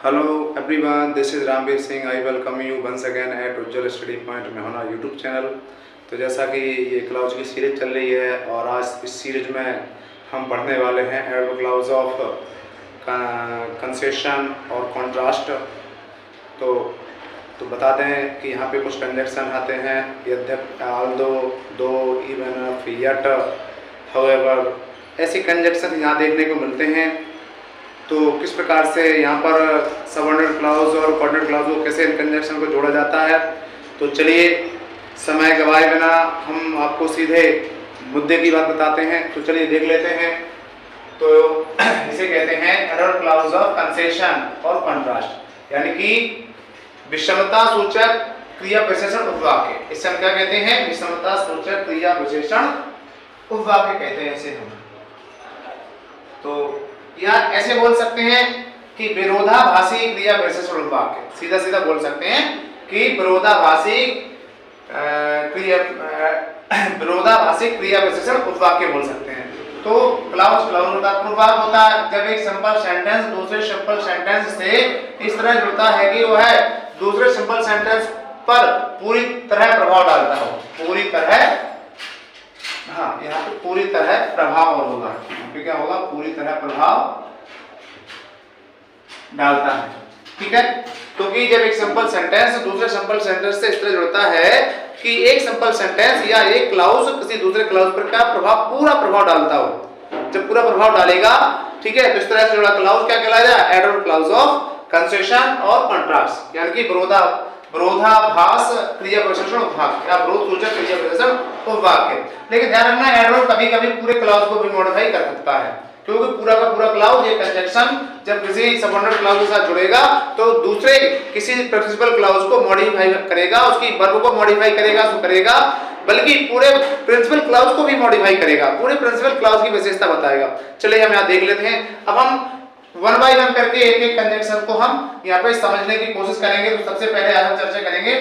Hello everyone, this is Ramveer Singh. I welcome you once again at Ujjwal study point में होना YouTube channel. तो जैसा कि ये क्लाउज की सीरीज चल रही है और आज इस सीरीज में हम पढ़ने वाले हैं एडवर्ब क्लाउज ऑफ कंसेशन और कॉन्ट्रास्ट। तो बता दें कि यहाँ पे कुछ कंजक्शन आते हैं, यद्यपि, ऑल्दो, दो, इवन, इफ, यट, हाउएवर, ऐसे कंजक्शन यहाँ देखने को मिलते हैं। तो किस प्रकार से यहाँ पर सबऑर्डिनेट क्लाउज और कोऑर्डिनेट क्लाउज को कैसे इन कंजक्शन को जोड़ा जाता है। तो चलिए समय गवाए बिना हम आपको सीधे मुद्दे की बात बताते हैं। तो चलिए देख लेते हैं। तो इसे कहते हैं एडवर्ब क्लाउज ऑफ कंसेशन और कॉन्ट्रास्ट, यानी कि विषमता सूचक क्रिया विशेषण उपवाक्य। इसे हम क्या कहते हैं? विषमता सूचक क्रिया विशेषण उपवाक्य कहते हैं इसे हम। तो या ऐसे बोल सकते हैं कि विरोधाभासी क्रिया विशेषण उपवाक्य, सीधा सीधा बोल सकते हैं कि विरोधाभासी क्रिया विशेषण उपवाक्य बोल सकते हैं। तो क्लाउज होता है, पूर्वाग्र होता है जब एक सिंपल सेंटेंस दूसरे सिंपल सेंटेंस से इस तरह जुड़ता है कि वो है दूसरे सिंपल सेंटेंस पर पूरी तरह प्रभाव डालता हो। पूरी तरह, हाँ, यहाँ पे पूरी तरह प्रभाव होगा। क्या होगा? पूरी तरह प्रभाव डालता है। ठीक है, क्योंकि जब एक सिंपल सेंटेंस दूसरे सिंपल सेंटेंस से इस तरह जुड़ता है कि एक सिंपल सेंटेंस या एक क्लाउज किसी दूसरे क्लाउज पर का पूरा प्रभाव डालता हो। जब पूरा प्रभाव डालेगा, ठीक है, तो इस तरह से जुड़ा क्लाउज क्या कहलाएगा? एडवर्ब क्लाउज ऑफ कंसेशन और कॉन्ट्रास्ट, यानी कि विरोधाभास क्रिया विशेषण उपवाक्य या विरोध सूचक क्रिया विशेषण उपवाक्य। लेकिन ध्यान रखना, एडवर्ब कभी-कभी पूरे क्लाउज को भी मॉडिफाई कर सकता है, क्योंकि पूरा का पूरा क्लाउज ये कंजक्शन जब किसी सबऑर्डिनेट क्लाउज के साथ जुड़ेगा तो दूसरे किसी प्रिंसिपल क्लाउज को मॉडिफाई करेगा, उसकी वर्ब को मॉडिफाई करेगा, बल्कि पूरे प्रिंसिपल क्लाउज को भी मॉडिफाई करेगा, पूरे प्रिंसिपल क्लाउज की विशेषता बताएगा। चलिए हम यहाँ देख लेते हैं। अब हम वन बाय वन करके एक एक कंजक्शन को हम यहाँ पे समझने की कोशिश करेंगे। तो सबसे पहले आज हम चर्चा करेंगे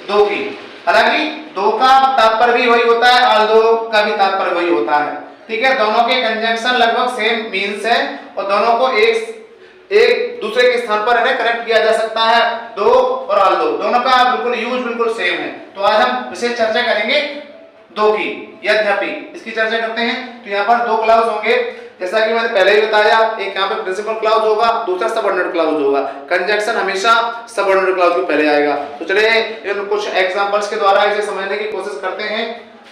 दो की। हालांकि दो का तात्पर्य भी वही होता है, ऑल्दो का भी तात्पर्य वही होता है। ठीक है, दोनों के कंजक्शन लगभग सेम मीन्स है और दोनों को एक दूसरे के स्थान पर कनेक्ट किया जा सकता है। दो और ऑल्दो दोनों का बिल्कुल यूज बिल्कुल सेम है। तो आज हम विशेष चर्चा करेंगे दो की। यद्यपि इसकी चर्चा करते हैं तो यहाँ पर दो क्लाउज होंगे, जैसा कि मैंने पहले ही बताया। एक यहाँ पे प्रिंसिपल क्लाउज होगा, दूसरा सबऑर्डिनेट क्लाउज होगा। कंजक्शन हमेशा सबऑर्डिनेट क्लाउज के पहले आएगा। तो चलिए इन कुछ एग्जांपल्स के द्वारा इसे समझने की कोशिश करते हैं।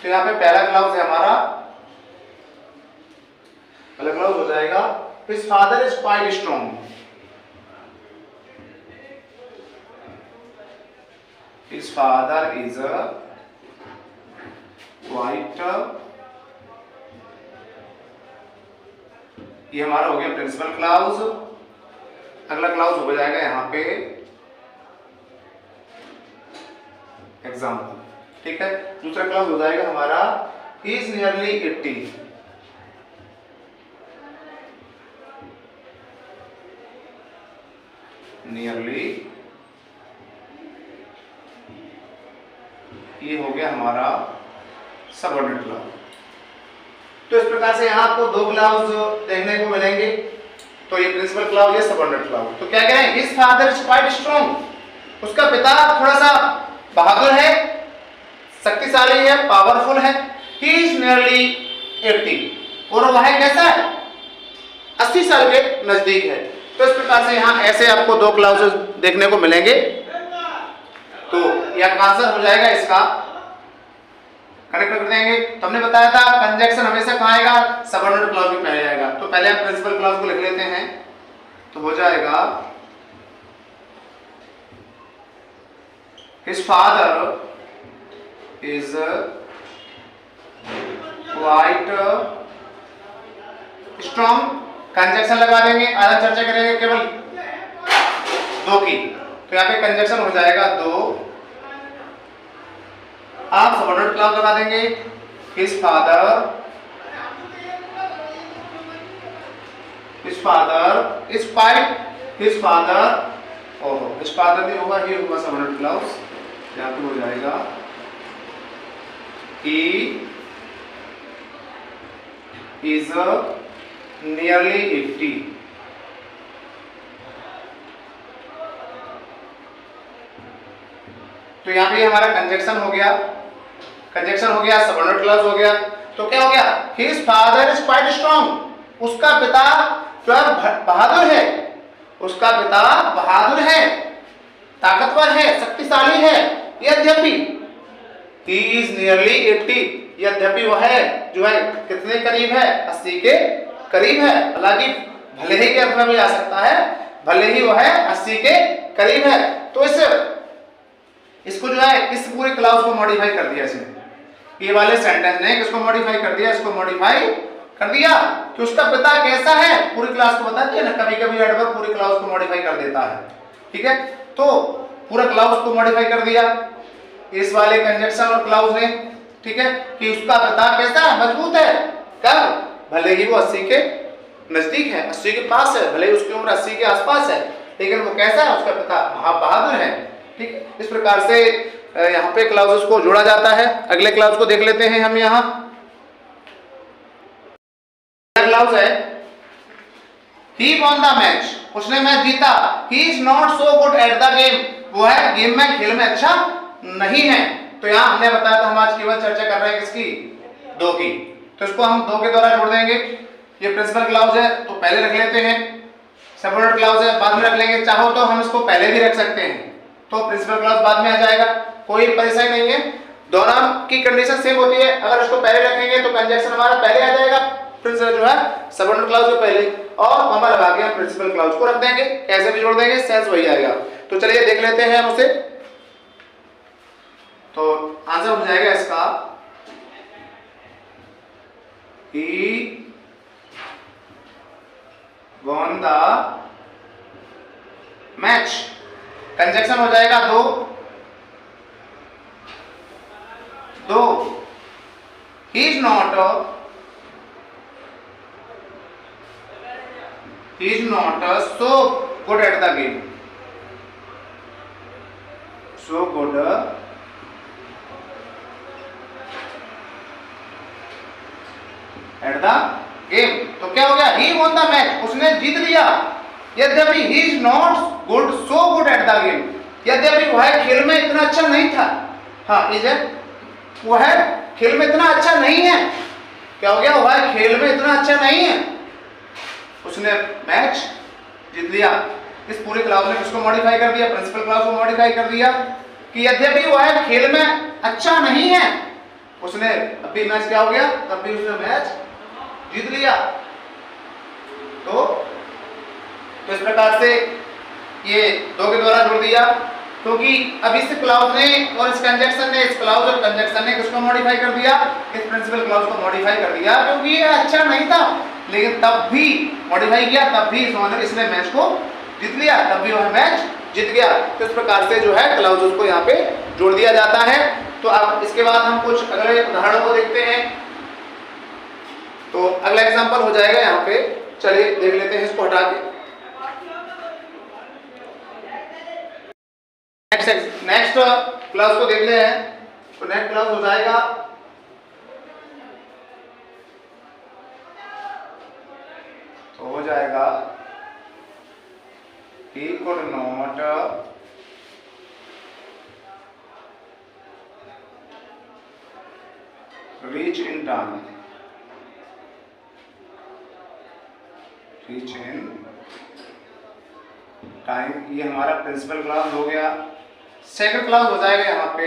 तो यहाँ पे पहला क्लाउज है हमारा, पहला क्लाउज हो जाएगा his father is quite strong. His father is quite, ये हमारा हो गया प्रिंसिपल क्लाउज। अगला क्लाउज हो जाएगा यहाँ पे एग्जाम्पल। ठीक है, दूसरा क्लाउज हो जाएगा हमारा इज नियरली 80। नियरली, ये हो गया हमारा सबऑर्डिनेट क्लाउज। तो इस प्रकार से यहाँ आपको दो क्लाउज देखने को मिलेंगे। तो ये प्रिंसिपल क्लाउज है, सबऑर्डिनेट क्लाउज। तो क्या कह रहे हैं? His father is quite strong, उसका पिता थोड़ा सा बहादुर है, शक्तिशाली है, पावरफुल है। ही इज नियरली 80, और वह कैसा है? 80 साल के नजदीक है। तो इस प्रकार से यहाँ ऐसे आपको दो क्लाउजेस देखने को मिलेंगे। तो यह आंसर हो जाएगा इसका, कनेक्ट कर देंगे। तो हमने बताया था कंजक्शन हमेशा कहाँ आएगा? सबऑर्डिनेट क्लाउज के पहले आएगा। तो पहले हम प्रिंसिपल क्लाउज को लिख लेते हैं। तो हो जाएगा his father is quite strong, conjunction लगा देंगे। आज हम चर्चा करेंगे केवल दो की। तो यहाँ पे कंजक्शन हो जाएगा दो, आप सबऑर्डिनेट क्लाउज लगा देंगे। His father is quite, his father, ओहो हिज फादर नहीं होगा, ये होगा सबऑर्डिनेट क्लाउज। यहाँ पे हो जाएगा he is nearly 80. तो यहाँ पे हमारा कंजक्शन हो गया, सबऑर्डिनेट क्लॉज हो गया। तो क्या हो गया, his father is quite strong, उसका पिता जो है बहादुर है, उसका पिता बहादुर है, ताकतवर है, शक्तिशाली है। यद्यपि ही इज नियरली 80, यद्यपि वह जो है कितने करीब है, 80 के करीब है। हालांकि भले ही के अर्थ में भी आ सकता है, भले ही वह 80 के करीब है। तो इसको जो है इस पूरे क्लाउज को मॉडिफाई कर दिया इसने, ये वाले सेंटेंस ने किसको मॉडिफाई कर दिया, इसको मॉडिफाई कर दिया कि उसका पिता कैसा है, पूरी क्लास को बताती है ना, कभी कभी एडवर्ब पूरी क्लास को मॉडिफाई कर देता है। ठीक है, तो पूरा क्लाउज को मॉडिफाई कर दिया इस वाले कंजक्शन और क्लाउज ने। ठीक है, कि उसका पिता कैसा है, मजबूत है, कब, भले ही वो 80 के नजदीक है, 80 के पास है, भले ही उसकी उम्र 80 के आसपास है, लेकिन वो कैसा है, उसका पिता बहादुर है। ठीक है, इस प्रकार से यहाँ पे क्लाउजेस को जोड़ा जाता है। अगले क्लाउज को देख लेते हैं हम। यहाँ क्लाउज है ही वॉन द मैच, उसने मैच जीता। He is not so good at the game, वो है गेम में, खेल में अच्छा नहीं है। तो यहाँ हमने बताया था हम आज केवल चर्चा कर रहे हैं किसकी, दो की, तो इसको हम दो के द्वारा जोड़ देंगे। ये प्रिंसिपल क्लाउज है तो पहले रख लेते हैं, सबऑर्डिनेट क्लाउज है बाद में रख लेंगे, चाहो तो हम इसको पहले भी रख सकते हैं, तो प्रिंसिपल क्लाउज बाद में आ जाएगा, कोई परेशानी नहीं है। दोनों की कंडीशन सेम होती है, अगर इसको पहले रखेंगे तो कंजक्शन हमारा पहले आ जाएगा, प्रिंसिपल जो है सबऑर्डिनेट क्लाउज को पहले, और हमारा लगा के हम प्रिंसिपल क्लाउज को रख देंगे, कैसे भी जोड़ देंगे सेंस वही आएगा। तो चलिए देख लेते हैं हम उसे। तो आंसर हो जाएगा इसका he won the match, conjunction हो जाएगा दो, he is not so good at the game, so good at the game। तो क्या हो गया, he won the match, उसने जीत लिया। यद्यपि he is not good so good at the game, यद्यपि वह खेल में इतना अच्छा नहीं था, हाँ इज है, वह खेल में इतना अच्छा नहीं है। क्या हो गया, वह खेल में इतना अच्छा नहीं है, उसने मैच जीत लिया। इस पूरे क्लाउज ने किसको मॉडिफाई कर दिया, प्रिंसिपल क्लाउज को मॉडिफाई कर दिया कि यद्यपि वह खेल में अच्छा नहीं है, उसने अभी मैच क्या हो गया, तब भी उसने मैच जीत लिया। तो इस प्रकार से ये दो के द्वारा जोड़ दिया, क्योंकि अब इस क्लाउज ने और इस कंजक्शन ने, इस क्लाउज और कंजक्शन ने किसको मॉडिफाई कर दिया, इस प्रिंसिपल क्लाउज को मॉडिफाई कर दिया, क्योंकि ये अच्छा नहीं था, लेकिन तब भी मॉडिफाई किया, तब भी इसने मैच को जीत लिया, तब भी वह मैच जीत गया। तो इस प्रकार से जो है क्लाउजेस को यहाँ पे जोड़ दिया जाता है। तो अब इसके बाद हम कुछ अगले उदाहरणों को देखते हैं। तो अगला एग्जांपल हो जाएगा यहाँ पे, चलिए देख लेते हैं इसको हटा के। नेक्स्ट क्लास को देख ले हैं, तो नेक्स्ट क्लास हो जाएगा he could not reach in time, reach in time. ये हमारा प्रिंसिपल क्लास हो गया। सेकंड क्लास हो जाएगा यहाँ पे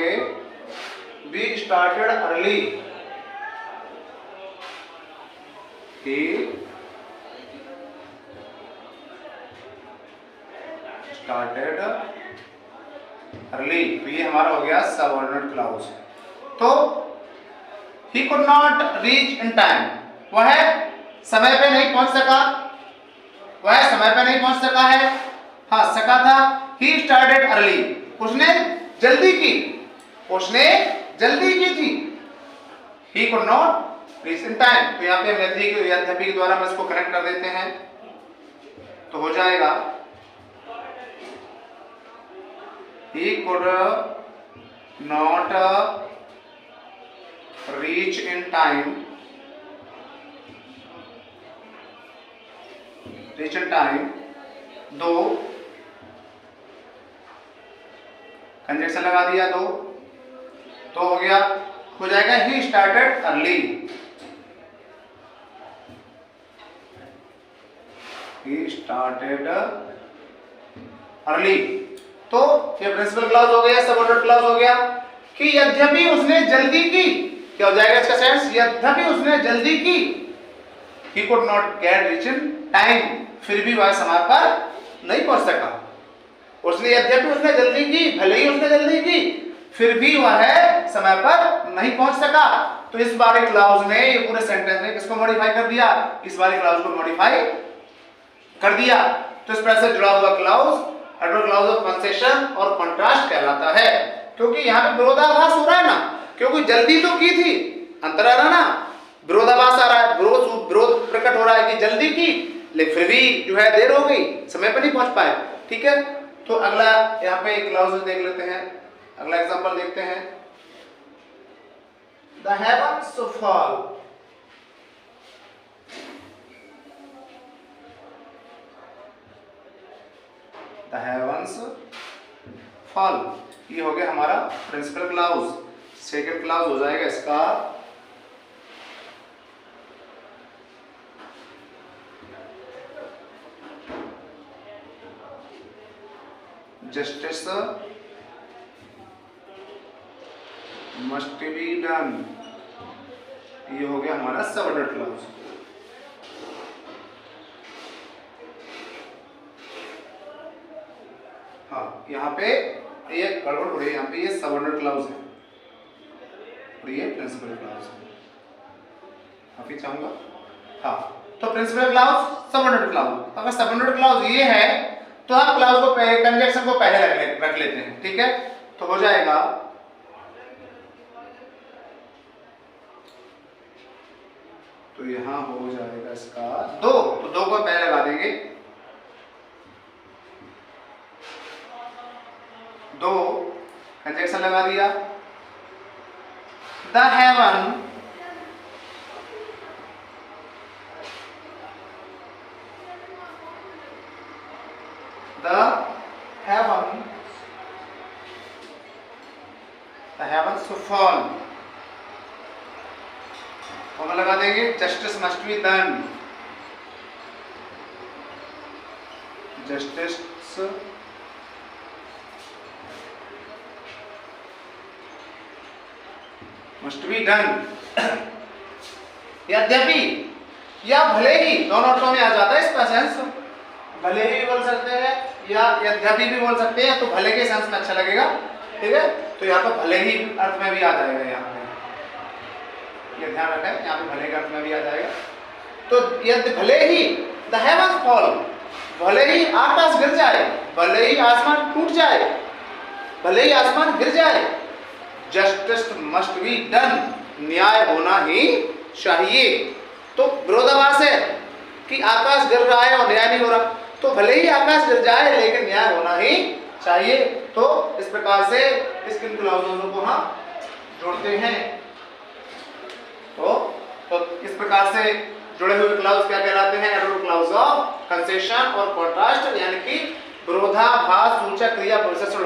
we started early, he started early, तो ये हमारा हो गया सबऑर्डिनेट क्लाउज। तो he could not reach in time, वह समय पे नहीं पहुंच सका, वह समय पे नहीं पहुंच सका है, हाँ सका था। he started early, उसने जल्दी की, उसने जल्दी की थी। he could not reach in time, तो यहाँ पे हम यद्यपि के द्वारा हम इसको कनेक्ट कर देते हैं, तो हो जाएगा he could not reach in time, reach in time, दो कंजक्शन लगा दिया 2 तो हो गया, हो जाएगा he started early, he started early. तो ये प्रिंसिपल क्लॉज हो गया, सबऑर्डिनेट क्लॉज हो गया कि यद्यपि उसने जल्दी की, क्या हो जाएगा इसका सेंस, यद्यपि उसने जल्दी की, he could not get reach in time, फिर भी वह समय पर नहीं पहुंच सका। उसने यद्यपि उसने जल्दी की, भले ही उसने जल्दी की, फिर भी वह समय पर नहीं पहुंच सका। तो इस वाले क्लॉज ने ये पूरे सेंटेंस में किसको मॉडिफाई कर दिया, इस वाले क्लॉज को मॉडिफाई कर दिया। तो इस प्रकार से जुड़ा हुआ clause adverb clause of concession और कॉन्ट्रास्ट कहलाता है, क्योंकि यहाँ पे विरोधाभास हो रहा है ना, क्योंकि जल्दी तो की थी, अंतर आ रहा ना, विरोधाभास आ रहा है, विरोध प्रकट हो रहा है कि जल्दी की लेकिन फिर भी जो है देर हो गई, समय पर नहीं पहुंच पाए। ठीक है, तो अगला यहाँ पे क्लॉज देख लेते हैं, अगला एग्जांपल देखते हैं। The heavens fall, the heavens fall, ये हो गया हमारा प्रिंसिपल क्लॉज। सेकंड क्लॉज हो जाएगा इसका जस्टिस मस्ट बी डन, ये हो गया हमारा सबऑर्डिनेट क्लॉज। हाँ, यहाँ पे ये गड़बड़ हो रही है, यहाँ पे ये सबऑर्डिनेट क्लॉज है और ये प्रिंसिपल क्लॉज है, काफी चाहूंगा। हाँ, तो प्रिंसिपल क्लॉज, सबऑर्डिनेट क्लॉज। अगर सबऑर्डिनेट क्लॉज ये है तो आप क्लॉज को पहले, कंजक्शन को पहले रख लेते हैं। ठीक है, तो हो जाएगा तो यहां हो जाएगा इसका 2, तो 2 को पहले लगा देंगे, 2 कंजक्शन लगा दिया। The haven, the heavens to fall, हम लगा देंगे justice must be done, justice must be done। यद्यपि या भले ही, दोनों अर्थों में आ जाता है इसका सेंस, भले ही बोल सकते हैं या यद्यपि भी बोल सकते हैं, तो भले के सेंस में अच्छा लगेगा। ठीक है, तो यहाँ पर भले ही अर्थ में भी आ जाएगा, यहाँ पे ये ध्यान रखें, यहाँ पे भले के अर्थ में भी आ जाएगा। तो यदि भले ही द हेवंस फॉल, भले ही आकाश गिर जाए, भले ही आसमान टूट जाए, भले ही आसमान गिर जाए, जस्टिस मस्ट बी डन, न्याय होना ही चाहिए। तो विरोधाभास है कि आकाश गिर रहा है और न्याय नहीं हो रहा, तो भले ही आकाश गिर जाए लेकिन न्याय होना ही चाहिए। तो इस प्रकार से इस क्लॉजों को हम जोड़ते हैं। तो इस प्रकार से जुड़े हुए क्लॉज क्या कहलाते हैं, एडवर्ब क्लॉज ऑफ कंसेशन और कॉन्ट्रास्ट, यानी कि विरोधाभास सूचक क्रिया विशेषण,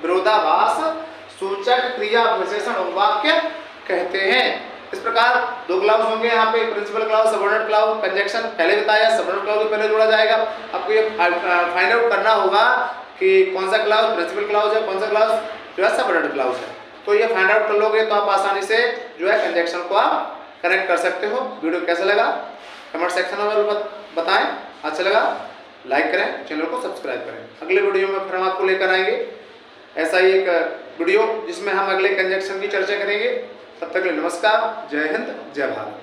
विरोधाभास सूचक क्रिया विशेषण वाक्य कहते हैं। इस प्रकार 2 क्लॉज होंगे यहाँ पे, principal clause, subordinate clause. Conjunction पहले बताया, सबऑर्डिनेट क्लॉज को पहले जोड़ा जाएगा। आपको ये फाइंड आउट करना होगा कि कौन सा क्लॉज प्रिंसिपल क्लॉज है, कौन सा क्लॉज जो है सबऑर्डिनेट क्लॉज है। तो ये फाइंड आउट कर लोगे तो आप आसानी से जो है कंजक्शन को आप कनेक्ट कर सकते हो। वीडियो कैसा लगा कमेंट सेक्शन में बताएं, अच्छा लगा लाइक करें, चैनल को सब्सक्राइब करें। अगले वीडियो में फिर हम आपको लेकर आएंगे ऐसा ही एक वीडियो जिसमें हम अगले कंजक्शन की चर्चा करेंगे। तब तक के लिए नमस्कार, जय हिंद, जय भारत।